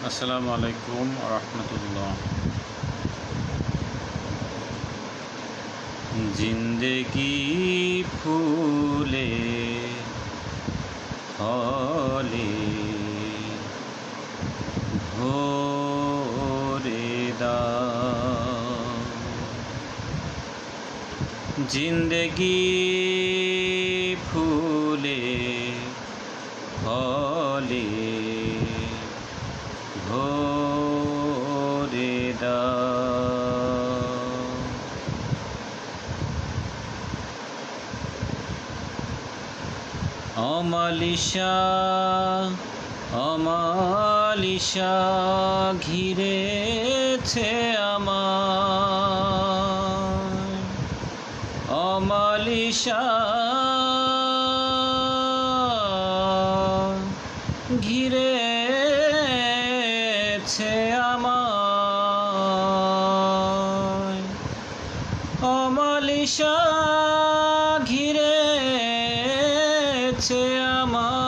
আসসালামু আলাইকুম রহমতুল্লাহ। জিন্দেগি ফুলে ফলে ভরে দাও, জিন্দেগি ফুলে ফলে ভরে দাও। অমালিশা অমালিশা ঘিরেছে আমায়, অমালিশা ঘিরেছে আমায়, অমালিশা ঘিরেছে আমায়।